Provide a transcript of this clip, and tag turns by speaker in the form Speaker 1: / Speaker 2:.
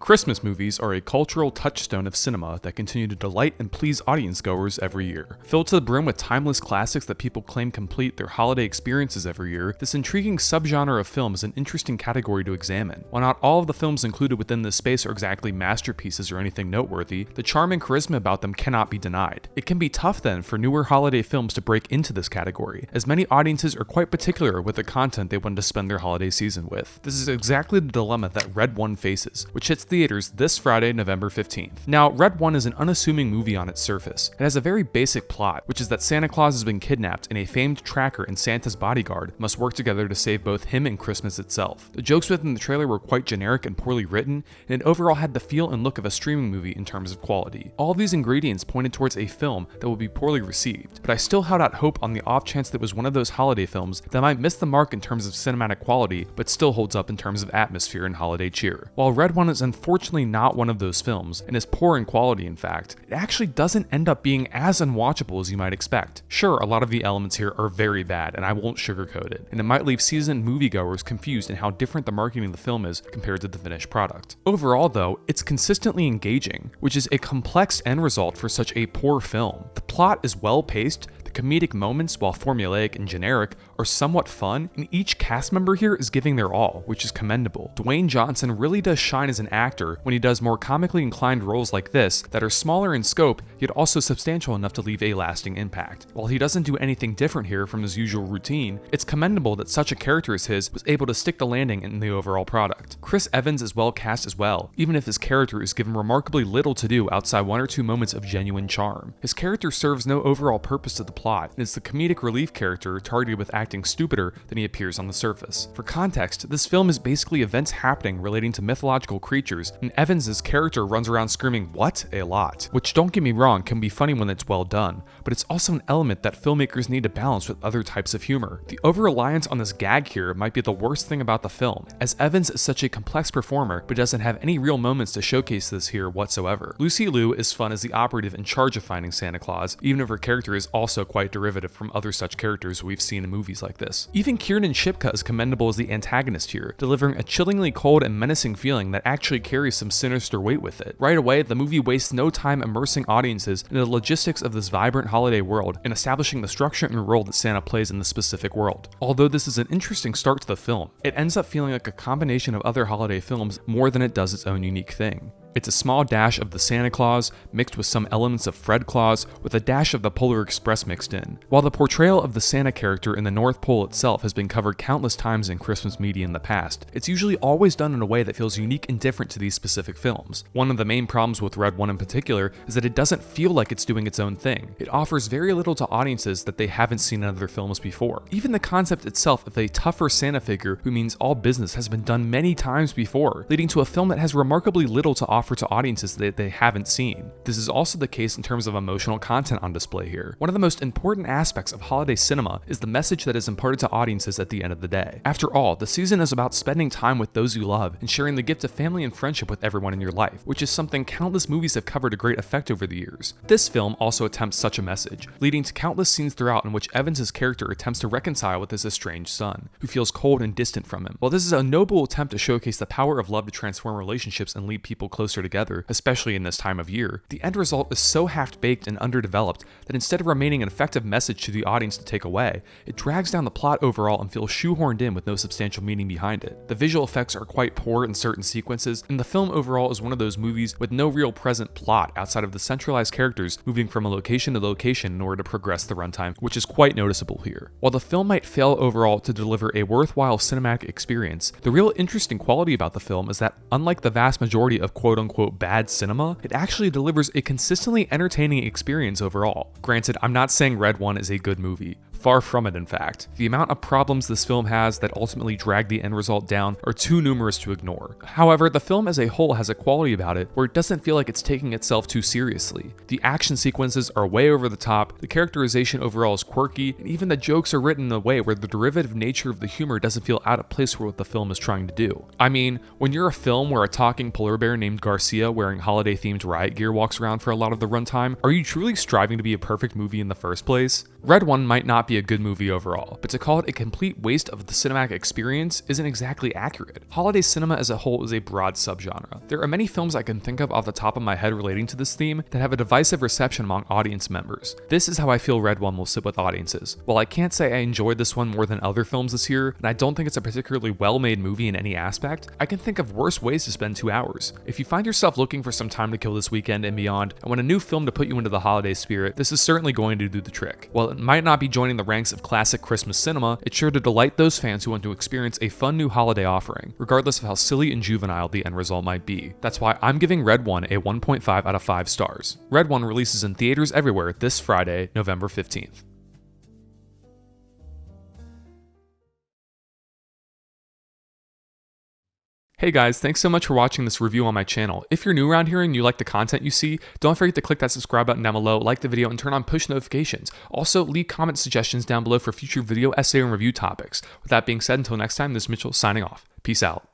Speaker 1: Christmas movies are a cultural touchstone of cinema that continue to delight and please audience goers every year. Filled to the brim with timeless classics that people claim complete their holiday experiences every year, this intriguing subgenre of film is an interesting category to examine. While not all of the films included within this space are exactly masterpieces or anything noteworthy, the charm and charisma about them cannot be denied. It can be tough then for newer holiday films to break into this category, as many audiences are quite particular with the content they want to spend their holiday season with. This is exactly the dilemma that Red One faces, which hits theaters this Friday, November 15th. Now, Red One is an unassuming movie on its surface. It has a very basic plot, which is that Santa Claus has been kidnapped and a famed tracker and Santa's bodyguard must work together to save both him and Christmas itself. The jokes within the trailer were quite generic and poorly written, and it overall had the feel and look of a streaming movie in terms of quality. All of these ingredients pointed towards a film that would be poorly received, but I still held out hope on the off chance that it was one of those holiday films that might miss the mark in terms of cinematic quality, but still holds up in terms of atmosphere and holiday cheer. While Red One is unfortunately not one of those films, and is poor in quality in fact, it actually doesn't end up being as unwatchable as you might expect. Sure, a lot of the elements here are very bad, and I won't sugarcoat it, and it might leave seasoned moviegoers confused in how different the marketing of the film is compared to the finished product. Overall though, it's consistently engaging, which is a complex end result for such a poor film. The plot is well paced, comedic moments, while formulaic and generic, are somewhat fun, and each cast member here is giving their all, which is commendable. Dwayne Johnson really does shine as an actor when he does more comically inclined roles like this that are smaller in scope, yet also substantial enough to leave a lasting impact. While he doesn't do anything different here from his usual routine, it's commendable that such a character as his was able to stick the landing in the overall product. Chris Evans is well cast as well, even if his character is given remarkably little to do outside one or two moments of genuine charm. His character serves no overall purpose to the plot, and it's the comedic relief character targeted with acting stupider than he appears on the surface. For context, this film is basically events happening relating to mythological creatures, and Evans' character runs around screaming "what?" a lot, which, don't get me wrong, can be funny when it's well done, but it's also an element that filmmakers need to balance with other types of humor. The over-reliance on this gag here might be the worst thing about the film, as Evans is such a complex performer but doesn't have any real moments to showcase this here whatsoever. Lucy Liu is fun as the operative in charge of finding Santa Claus, even if her character is also quite derivative from other such characters we've seen in movies like this. Even Kiernan Shipka is commendable as the antagonist here, delivering a chillingly cold and menacing feeling that actually carries some sinister weight with it. Right away, the movie wastes no time immersing audiences into the logistics of this vibrant holiday world and establishing the structure and role that Santa plays in the specific world. Although this is an interesting start to the film, it ends up feeling like a combination of other holiday films more than it does its own unique thing. It's a small dash of the Santa Claus, mixed with some elements of Fred Claus, with a dash of the Polar Express mixed in. While the portrayal of the Santa character in the North Pole itself has been covered countless times in Christmas media in the past, it's usually always done in a way that feels unique and different to these specific films. One of the main problems with Red One in particular is that it doesn't feel like it's doing its own thing. It offers very little to audiences that they haven't seen in other films before. Even the concept itself of a tougher Santa figure who means all business has been done many times before, leading to a film that has remarkably little to offer to audiences that they haven't seen. This is also the case in terms of emotional content on display here. One of the most important aspects of holiday cinema is the message that is imparted to audiences at the end of the day. After all, the season is about spending time with those you love and sharing the gift of family and friendship with everyone in your life, which is something countless movies have covered to great effect over the years. This film also attempts such a message, leading to countless scenes throughout in which Evans' character attempts to reconcile with his estranged son, who feels cold and distant from him. While this is a noble attempt to showcase the power of love to transform relationships and lead people closer together, especially in this time of year, the end result is so half-baked and underdeveloped that instead of remaining an effective message to the audience to take away, it drags down the plot overall and feels shoehorned in with no substantial meaning behind it. The visual effects are quite poor in certain sequences, and the film overall is one of those movies with no real present plot outside of the centralized characters moving from a location to location in order to progress the runtime, which is quite noticeable here. While the film might fail overall to deliver a worthwhile cinematic experience, the real interesting quality about the film is that, unlike the vast majority of quote-unquote bad cinema, it actually delivers a consistently entertaining experience overall. Granted, I'm not saying Red One is a good movie. Far from it, in fact. The amount of problems this film has that ultimately drag the end result down are too numerous to ignore. However, the film as a whole has a quality about it where it doesn't feel like it's taking itself too seriously. The action sequences are way over the top, the characterization overall is quirky, and even the jokes are written in a way where the derivative nature of the humor doesn't feel out of place for what the film is trying to do. I mean, when you're a film where a talking polar bear named Garcia wearing holiday-themed riot gear walks around for a lot of the runtime, are you truly striving to be a perfect movie in the first place? Red One might not be be a good movie overall, but to call it a complete waste of the cinematic experience isn't exactly accurate. Holiday cinema as a whole is a broad subgenre. There are many films I can think of off the top of my head relating to this theme that have a divisive reception among audience members. This is how I feel Red One will sit with audiences. While I can't say I enjoyed this one more than other films this year, and I don't think it's a particularly well-made movie in any aspect, I can think of worse ways to spend 2 hours. If you find yourself looking for some time to kill this weekend and beyond, and want a new film to put you into the holiday spirit, this is certainly going to do the trick. While it might not be joining the ranks of classic Christmas cinema, it's sure to delight those fans who want to experience a fun new holiday offering, regardless of how silly and juvenile the end result might be. That's why I'm giving Red One a 1.5 out of 5 stars. Red One releases in theaters everywhere this Friday, November 15th. Hey guys, thanks so much for watching this review on my channel. If you're new around here and you like the content you see, don't forget to click that subscribe button down below, like the video, and turn on push notifications. Also, leave comment suggestions down below for future video, essay, and review topics. With that being said, until next time, this is Mitchell signing off. Peace out.